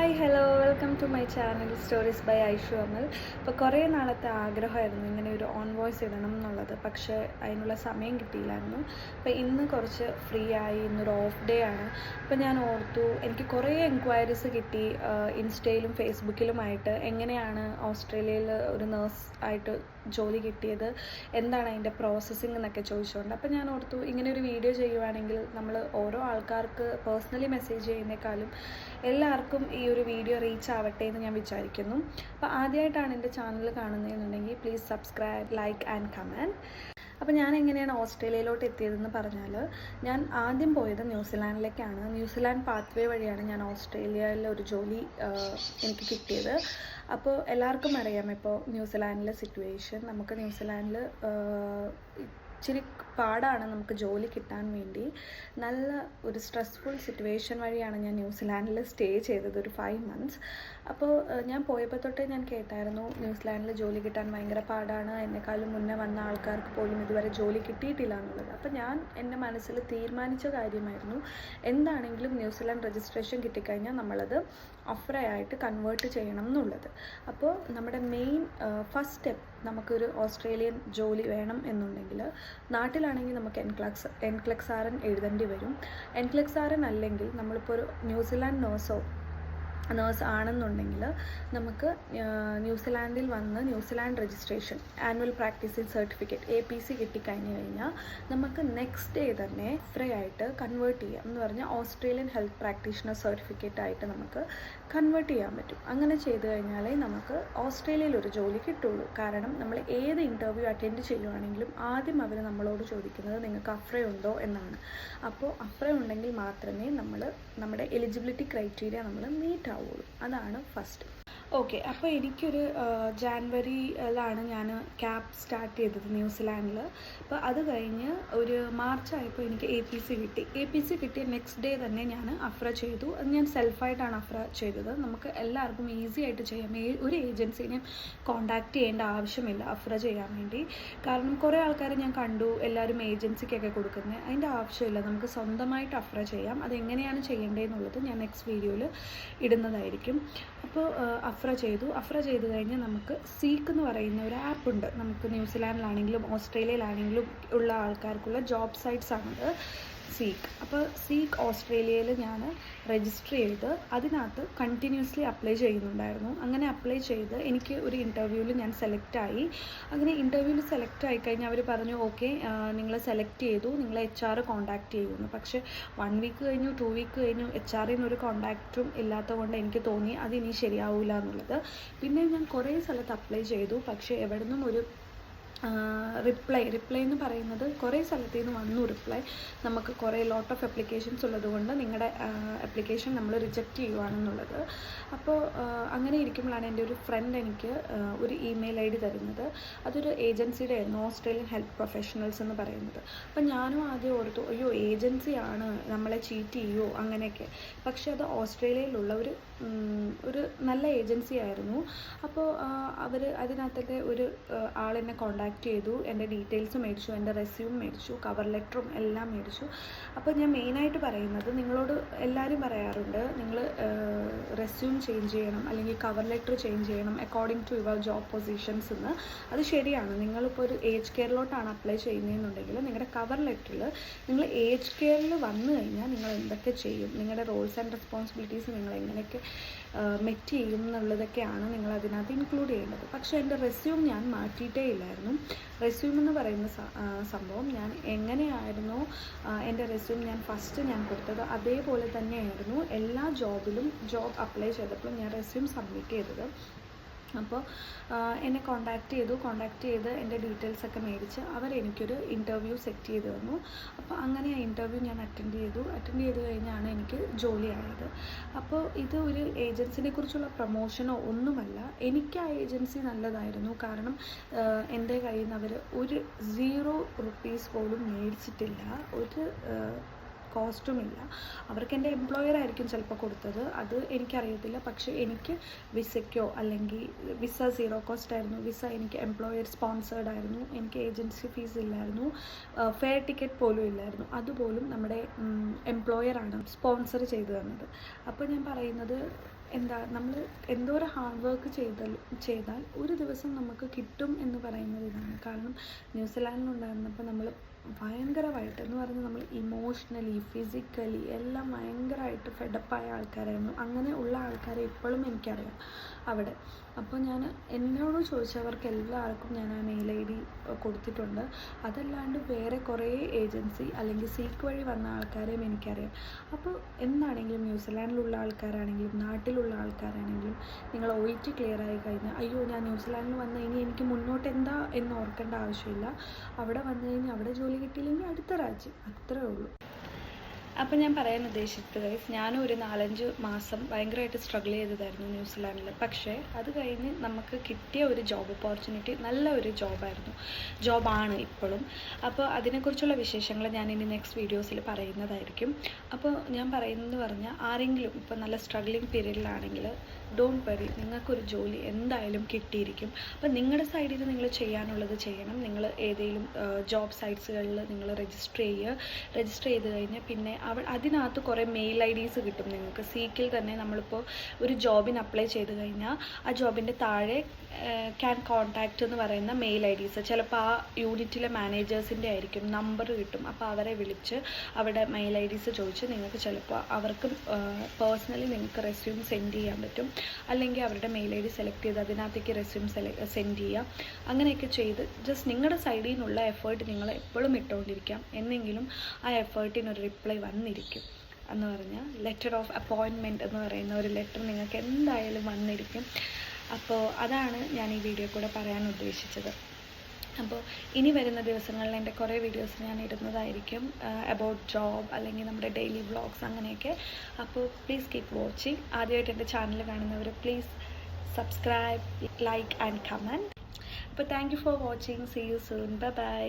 Hi hello welcome to my channel stories by Aishu Amal. ഇപ്പോൾ കുറേ നാളത്തെ ആഗ്രഹമായിരുന്നു ഇങ്ങനെ ഒരു ഓൺ വോയിസ് ഇടണം എന്നുള്ളത്, പക്ഷേ അതിനുള്ള സമയം കിട്ടിയില്ലായിരുന്നു. അപ്പോൾ ഇന്ന് കുറച്ച് ഫ്രീ ആയി, ഇന്നൊരു ഓഫ് ഡേ ആണ്. അപ്പോൾ ഞാൻ ഓർത്തു, എനിക്ക് കുറേ എൻക്വയറീസ് കിട്ടി ഇൻസ്റ്റയിലും ഫേസ്ബുക്കിലുമായിട്ട്, എങ്ങനെയാണ് ഓസ്ട്രേലിയയിൽ ഒരു നേഴ്സ് ആയിട്ട് ജോലി കിട്ടിയത്, എന്താണ് അതിൻ്റെ പ്രോസസ്സിങ് എന്നൊക്കെ ചോദിച്ചുകൊണ്ട്. അപ്പോൾ ഞാൻ ഓർത്തു, ഇങ്ങനെ ഒരു വീഡിയോ ചെയ്യുവാണെങ്കിൽ നമ്മൾ ഓരോ ആൾക്കാർക്ക് പേഴ്സണലി മെസ്സേജ് ചെയ്യുന്നേക്കാളും എല്ലാവർക്കും ഈ ഒരു വീഡിയോ റീച്ച് ആവട്ടെ എന്ന് ഞാൻ വിചാരിക്കുന്നു. അപ്പോൾ ആദ്യമായിട്ടാണ് എൻ്റെ ചാനൽ കാണുന്നതെന്നുണ്ടെങ്കിൽ please subscribe, like and comment. അപ്പോൾ ഞാൻ എങ്ങനെയാണ് ഓസ്ട്രേലിയയിലോട്ട് എത്തിയതെന്ന് പറഞ്ഞാൽ, ഞാൻ ആദ്യം പോയത് ന്യൂസിലാൻഡിലേക്കാണ്. ന്യൂസിലാൻഡ് പാത്വേ വഴിയാണ് ഞാൻ ഓസ്ട്രേലിയയിൽ ഒരു ജോലി എനിക്ക് കിട്ടിയത്. അപ്പോൾ എല്ലാവർക്കും അറിയാം ഇപ്പോൾ ന്യൂസിലാൻഡിലെ സിറ്റുവേഷൻ. നമുക്ക് ന്യൂസിലാൻഡിൽ ഇച്ചിരി പാടാണ് നമുക്ക് ജോലി കിട്ടാൻ വേണ്ടി. നല്ല ഒരു സ്ട്രെസ്ഫുൾ സിറ്റുവേഷൻ വഴിയാണ് ഞാൻ ന്യൂസിലാൻഡിൽ സ്റ്റേ ചെയ്തത് ഒരു 5 months. അപ്പോൾ ഞാൻ പോയപ്പോൾ തൊട്ടേ ഞാൻ കേട്ടായിരുന്നു ന്യൂസിലാൻഡിൽ ജോലി കിട്ടാൻ ഭയങ്കര പാടാണ്, എന്നെക്കാളും മുന്നേ വന്ന ആൾക്കാർക്ക് പോലും ഇതുവരെ ജോലി കിട്ടിയിട്ടില്ല എന്നുള്ളത്. അപ്പോൾ ഞാൻ എൻ്റെ മനസ്സിൽ തീരുമാനിച്ച കാര്യമായിരുന്നു, എന്താണെങ്കിലും ന്യൂസിലാൻഡ് രജിസ്ട്രേഷൻ കിട്ടിക്കഴിഞ്ഞാൽ നമ്മളത് ഒഫറായിട്ട് കൺവേർട്ട് ചെയ്യണം എന്നുള്ളത്. അപ്പോൾ നമ്മുടെ മെയിൻ ഫസ്റ്റ് സ്റ്റെപ്പ്, നമുക്കൊരു ഓസ്ട്രേലിയൻ ജോലി വേണം എന്നുണ്ടെങ്കിൽ നാട്ടിലാണെങ്കിൽ നമുക്ക് എൻക്ലക്സാരൻ എഴുതേണ്ടി വരും. എൻക്ലക്സാരൻ അല്ലെങ്കിൽ നമ്മളിപ്പോൾ ഒരു ന്യൂസിലാൻഡ് നേഴ്സ് ആണെന്നുണ്ടെങ്കിൽ നമുക്ക് ന്യൂസിലാൻഡിൽ വന്ന് New Zealand registration annual practising certificate APC കിട്ടിക്കഴിഞ്ഞ് കഴിഞ്ഞാൽ നമുക്ക് നെക്സ്റ്റ് ഡേ തന്നെ ഫ്രീ ആയിട്ട് കൺവേർട്ട് ചെയ്യാം. എന്ന് പറഞ്ഞാൽ ഓസ്ട്രേലിയൻ ഹെൽത്ത് പ്രാക്ടീഷണർ സർട്ടിഫിക്കറ്റ് ആയിട്ട് നമുക്ക് കൺവേർട്ട് ചെയ്യാൻ പറ്റും. അങ്ങനെ ചെയ്ത് കഴിഞ്ഞാലേ നമുക്ക് ഓസ്ട്രേലിയയിൽ ഒരു ജോലി കിട്ടുള്ളൂ. കാരണം നമ്മൾ ഏത് ഇൻ്റർവ്യൂ അറ്റൻഡ് ചെയ്യുവാണെങ്കിലും ആദ്യം അവർ നമ്മളോട് ചോദിക്കുന്നത് നിങ്ങൾക്ക് അഫ്ര ഉണ്ടോ എന്നാണ്. അപ്പോൾ അഫ്ര ഉണ്ടെങ്കിൽ മാത്രമേ നമ്മുടെ എലിജിബിലിറ്റി ക്രൈറ്റീരിയ നമ്മൾ മീറ്റ് ആവുള്ളൂ. അതാണ് ഫസ്റ്റ്. ഓക്കെ, അപ്പോൾ എനിക്കൊരു ജാനുവരിയിലാണ് ഞാൻ ക്യാബ് സ്റ്റാർട്ട് ചെയ്തത് ന്യൂസിലാൻഡിൽ. അപ്പോൾ അത് കഴിഞ്ഞ് ഒരു മാർച്ച് ആയപ്പോൾ എനിക്ക് APC കിട്ടിയ നെക്സ്റ്റ് ഡേ തന്നെ ഞാൻ അഫ്ര ചെയ്തു. അത് ഞാൻ സെൽഫായിട്ടാണ് അഫ്ര ചെയ്തത്. നമുക്ക് എല്ലാവർക്കും ഈസി ആയിട്ട് ചെയ്യാം. ഒരു ഏജൻസിനെയും കോണ്ടാക്ട് ചെയ്യേണ്ട ആവശ്യമില്ല അഫ്ര ചെയ്യാൻ വേണ്ടി. കാരണം കുറേ ആൾക്കാരെ ഞാൻ കണ്ടു എല്ലാവരും ഏജൻസിക്കൊക്കെ കൊടുക്കുന്നത്. അതിൻ്റെ ആവശ്യമില്ല, നമുക്ക് സ്വന്തമായിട്ട് അഫ്ര ചെയ്യാം. അതെങ്ങനെയാണ് ചെയ്യേണ്ടതെന്നുള്ളത് ഞാൻ നെക്സ്റ്റ് വീഡിയോയിൽ ഇടുന്നതായിരിക്കും. അപ്പോൾ അഫ്ര ചെയ്ത് കഴിഞ്ഞാൽ നമുക്ക് സീക്ക് എന്ന് പറയുന്ന ഒരു ആപ്പ് ഉണ്ട്. നമുക്ക് ന്യൂസിലാൻഡിലാണെങ്കിലും ഓസ്ട്രേലിയയിലാണെങ്കിലും ഉള്ള ആൾക്കാർക്കുള്ള ജോബ് സൈറ്റ്സ് ആണത് സീക്ക്. അപ്പോൾ സീക്ക് ഓസ്ട്രേലിയയിൽ ഞാൻ രജിസ്റ്റർ ചെയ്ത് അതിനകത്ത് കണ്ടിന്യൂസ്ലി അപ്ലൈ ചെയ്യുന്നുണ്ടായിരുന്നു. അങ്ങനെ അപ്ലൈ ചെയ്ത് എനിക്ക് ഒരു ഇൻ്റർവ്യൂവിൽ ഞാൻ സെലക്റ്റായി. അങ്ങനെ ഇൻ്റർവ്യൂവിൽ സെലക്ട് ആയിക്കഴിഞ്ഞാൽ അവർ പറഞ്ഞു, ഓക്കെ നിങ്ങൾ സെലക്ട് ചെയ്തു, നിങ്ങളെ HR കോൺടാക്റ്റ് ചെയ്യുമെന്ന്. പക്ഷേ 1 week കഴിഞ്ഞു, 2 week കഴിഞ്ഞു, HR ഒരു കോൺടാക്റ്റും ഇല്ലാത്തത് കൊണ്ട് എനിക്ക് തോന്നി അതിനി ശരിയാവില്ല എന്നുള്ളത്. പിന്നെ ഞാൻ കുറേ സ്ഥലത്ത് അപ്ലൈ ചെയ്തു, പക്ഷേ എവിടെ നിന്നും ഒരു റിപ്ലൈ എന്ന് പറയുന്നത് കുറേ സ്ഥലത്തു നിന്ന് വന്നു റിപ്ലൈ. നമുക്ക് കുറേ ലോട്ട് ഓഫ് അപ്ലിക്കേഷൻസ് ഉള്ളതുകൊണ്ട് നിങ്ങളുടെ അപ്ലിക്കേഷൻ നമ്മൾ റിജക്റ്റ് ചെയ്യുവാണെന്നുള്ളത്. അപ്പോൾ അങ്ങനെ ഇരിക്കുമ്പോഴാണ് എൻ്റെ ഒരു ഫ്രണ്ട് എനിക്ക് ഒരു ഇമെയിൽ ID തരുന്നത്. അതൊരു ഏജൻസിയുടെ ആയിരുന്നു, ഓസ്ട്രേലിയൻ ഹെൽത്ത് പ്രൊഫഷണൽസ് എന്ന് പറയുന്നത്. അപ്പോൾ ഞാനും ആദ്യം ഓർത്തു, അയ്യോ ഏജൻസിയാണ് നമ്മളെ ചീറ്റ് ചെയ്യുമോ അങ്ങനെയൊക്കെ. പക്ഷേ അത് ഓസ്ട്രേലിയയിലുള്ള ഒരു നല്ല ഏജൻസി ആയിരുന്നു. അപ്പോൾ അവർ അതിനകത്തൊക്കെ ഒരു ആളെന്നെ കോണ്ടാക്ട് ചെയ്തു, എൻ്റെ ഡീറ്റെയിൽസ് മേടിച്ചു, എൻ്റെ റെസ്യൂം മേടിച്ചു, കവർ ലെറ്ററും എല്ലാം മേടിച്ചു. അപ്പോൾ ഞാൻ മെയിനായിട്ട് പറയുന്നത്, നിങ്ങളോട് എല്ലാവരും പറയാറുണ്ട് നിങ്ങൾ റെസ്യൂം ചേഞ്ച് ചെയ്യണം അല്ലെങ്കിൽ കവർ ലെറ്റർ ചേഞ്ച് ചെയ്യണം according to your job positions എന്ന്. അത് ശരിയാണ്. നിങ്ങളിപ്പോൾ ഒരു ഏജ് കെയറിലോട്ടാണ് അപ്ലൈ ചെയ്യുന്നതെന്നുണ്ടെങ്കിൽ നിങ്ങളുടെ കവർ ലെറ്ററിൽ നിങ്ങൾ ഏജ് കെയറിൽ വന്നു കഴിഞ്ഞാൽ നിങ്ങൾ എന്തൊക്കെ ചെയ്യും, നിങ്ങളുടെ റോൾസ് ആൻഡ് റെസ്പോൺസിബിലിറ്റീസ് നിങ്ങൾ എങ്ങനെയൊക്കെ മെറ്റ് ചെയ്യും എന്നുള്ളതൊക്കെയാണ് നിങ്ങൾ അതിനകത്ത് ഇൻക്ലൂഡ് ചെയ്യേണ്ടത്. പക്ഷേ എൻ്റെ റെസ്യൂം ഞാൻ മാറ്റിയിട്ടേ ഇല്ലായിരുന്നു. റെസ്യൂം എന്ന് പറയുന്ന സംഭവം ഞാൻ എങ്ങനെയായിരുന്നു എൻ്റെ റെസ്യൂം ഞാൻ ഫസ്റ്റ് കൊടുത്തത് അതേപോലെ തന്നെയായിരുന്നു എല്ലാ ജോബ് അപ്ലൈ ചെയ്തപ്പോൾ ഞാൻ റെസ്യൂം സബ്മിറ്റ് ചെയ്തത്. അപ്പോൾ എന്നെ കോണ്ടാക്ട് ചെയ്ത് എൻ്റെ ഡീറ്റെയിൽസൊക്കെ മേടിച്ച് അവരെനിക്കൊരു ഇൻ്റർവ്യൂ സെറ്റ് ചെയ്ത് തന്നു. അപ്പോൾ അങ്ങനെ ആ ഇൻ്റർവ്യൂ ഞാൻ അറ്റൻഡ് ചെയ്ത് കഴിഞ്ഞാണ് എനിക്ക് ജോലിയായത്. അപ്പോൾ ഇത് ഒരു ഏജൻസിനെ കുറിച്ചുള്ള പ്രൊമോഷനോ ഒന്നുമല്ല. എനിക്ക് ആ ഏജൻസി നല്ലതായിരുന്നു. കാരണം എൻ്റെ കയ്യിൽ നിന്ന് അവർ ഒരു 0 rupees പോലും മേടിച്ചിട്ടില്ല, ഒരു കോസ്റ്റുമില്ല. അവർക്ക് എൻ്റെ എംപ്ലോയർ ആയിരിക്കും ചിലപ്പോൾ കൊടുത്തത്, അത് എനിക്കറിയത്തില്ല. പക്ഷേ എനിക്ക് വിസയ്ക്കോ അല്ലെങ്കിൽ വിസ 0 cost ആയിരുന്നു. വിസ എനിക്ക് എംപ്ലോയർ സ്പോൺസേർഡ് ആയിരുന്നു. എനിക്ക് ഏജൻസി ഫീസ് ഇല്ലായിരുന്നു, ഫെയർ ടിക്കറ്റ് പോലും ഇല്ലായിരുന്നു. അതുപോലും നമ്മുടെ എംപ്ലോയറാണ് സ്പോൺസർ ചെയ്തു തന്നത്. അപ്പോൾ ഞാൻ പറയുന്നത്, എന്താ നമ്മൾ എന്തോരം ഹാർഡ് വർക്ക് ചെയ്താൽ ഒരു ദിവസം നമുക്ക് കിട്ടും എന്ന് പറയുന്നത് ഇതാണ്. കാരണം ന്യൂസിലാൻഡിലുണ്ടായിരുന്നപ്പോൾ നമ്മൾ ഭയങ്കരമായിട്ട് എന്ന് പറഞ്ഞാൽ നമ്മൾ ഇമോഷണലി ഫിസിക്കലി എല്ലാം ഭയങ്കരമായിട്ട് ഫെഡപ്പായ ആൾക്കാരായിരുന്നു. അങ്ങനെ ഉള്ള ആൾക്കാരെ ഇപ്പോഴും എനിക്കറിയാം അവിടെ. അപ്പോൾ ഞാൻ എന്നോട് ചോദിച്ചവർക്ക് എല്ലാവർക്കും ഞാൻ ആ മെയിൽ ഐ ഡി കൊടുത്തിട്ടുണ്ട്. അതല്ലാണ്ട് വേറെ കുറേ ഏജൻസി അല്ലെങ്കിൽ സീക്ക് വഴി വന്ന ആൾക്കാരെയും എനിക്കറിയാം. അപ്പോൾ എന്താണെങ്കിലും ന്യൂസിലാൻഡിലുള്ള ആൾക്കാരാണെങ്കിലും നാട്ടിലുള്ള ആൾക്കാരാണെങ്കിലും നിങ്ങൾ OET ക്ലിയർ ആയി കഴിഞ്ഞാൽ അയ്യോ ഞാൻ ന്യൂസിലാൻഡിൽ വന്ന ഇനി എനിക്ക് മുന്നോട്ട് എന്താ എന്ന് ഓർക്കേണ്ട ആവശ്യമില്ല. അവിടെ വന്നു കഴിഞ്ഞാൽ അവിടെ ജോലി കിട്ടിയില്ലെങ്കിൽ അടുത്ത രാജ്യം, അത്രേ ഉള്ളൂ. അപ്പോൾ ഞാൻ പറയാൻ ഉദ്ദേശിച്ചത് ഗൈസ്, ഞാനും ഒരു 4-5 മാസം ഭയങ്കരമായിട്ട് സ്ട്രഗിൾ ചെയ്തതായിരുന്നു ന്യൂസിലാൻഡിൽ. പക്ഷേ അത് കഴിഞ്ഞ് നമുക്ക് കിട്ടിയ ഒരു ജോബ് ഓപ്പർച്യൂണിറ്റി നല്ല ഒരു ജോബാണ് ഇപ്പോഴും. അപ്പോൾ അതിനെക്കുറിച്ചുള്ള വിശേഷങ്ങൾ ഞാൻ ഇനി നെക്സ്റ്റ് വീഡിയോസിൽ പറയുന്നതായിരിക്കും. അപ്പോൾ ഞാൻ പറയുന്നത് പറഞ്ഞാൽ ആരെങ്കിലും ഇപ്പോൾ നല്ല സ്ട്രഗ്ലിംഗ് പീരീഡിലാണെങ്കിൽ ഡോണ്ട് വറി, നിങ്ങൾക്കൊരു ജോലി എന്തായാലും കിട്ടിയിരിക്കും. അപ്പോൾ നിങ്ങളുടെ സൈഡിൽ നിങ്ങൾ ചെയ്യാനുള്ളത് ചെയ്യണം. നിങ്ങൾ ഏതെങ്കിലും ജോബ് സൈറ്റ്സുകളിൽ നിങ്ങൾ രജിസ്റ്റർ ചെയ്ത് കഴിഞ്ഞാൽ പിന്നെ അതിനകത്ത് കുറേ മെയിൽ IDs കിട്ടും നിങ്ങൾക്ക്. സീക്കിൽ തന്നെ നമ്മളിപ്പോൾ ഒരു ജോബിന് അപ്ലൈ ചെയ്ത് കഴിഞ്ഞാൽ ആ ജോബിൻ്റെ താഴെ ക്യാൻ കോൺടാക്റ്റ് എന്ന് പറയുന്ന മെയിൽ IDs ചിലപ്പോൾ ആ യൂണിറ്റിലെ മാനേജേഴ്സിൻ്റെ ആയിരിക്കും, നമ്പർ കിട്ടും. അപ്പോൾ അവരെ വിളിച്ച് അവിടെ മെയിൽ IDs ചോദിച്ച് നിങ്ങൾക്ക് ചിലപ്പോൾ അവർക്ക് പേഴ്സണലി നിങ്ങൾക്ക് റെസ്യൂം സെൻഡ് ചെയ്യാൻ പറ്റും. അല്ലെങ്കിൽ അവരുടെ മെയിൽ ID സെലക്ട് ചെയ്ത് അതിനകത്തേക്ക് റെസ്യൂം സെൻഡ് ചെയ്യുക. അങ്ങനെയൊക്കെ ചെയ്ത് ജസ്റ്റ് നിങ്ങളുടെ സൈഡിൽ നിന്നുള്ള എഫേർട്ട് നിങ്ങൾ എപ്പോഴും ഇട്ടുകൊണ്ടിരിക്കാം. എന്നെങ്കിലും ആ എഫേർട്ടിനൊരു റിപ്ലൈ വന്നിരിക്കും. എന്ന് പറഞ്ഞാൽ ലെറ്റർ ഓഫ് അപ്പോയിൻമെൻറ്റ് എന്ന് പറയുന്ന ഒരു ലെറ്റർ നിങ്ങൾക്ക് എന്തായാലും വന്നിരിക്കും. അപ്പോൾ അതാണ് ഞാൻ ഈ വീഡിയോ കൂടെ പറയാൻ ഉദ്ദേശിച്ചത്. അപ്പോൾ ഇനി വരുന്ന ദിവസങ്ങളിൽ എൻ്റെ കുറേ വീഡിയോസ് ഞാൻ ഇടുന്നതായിരിക്കും അബൌട്ട് ജോബ് അല്ലെങ്കിൽ നമ്മുടെ ഡെയിലി വ്ളോഗ്സ് അങ്ങനെയൊക്കെ. അപ്പോൾ പ്ലീസ് കീപ്പ് വാച്ചിങ്. ആദ്യമായിട്ട് എൻ്റെ ചാനൽ കാണുന്നവർ please subscribe, like and comment. അപ്പോൾ thank you for watching. See you soon. Bye by.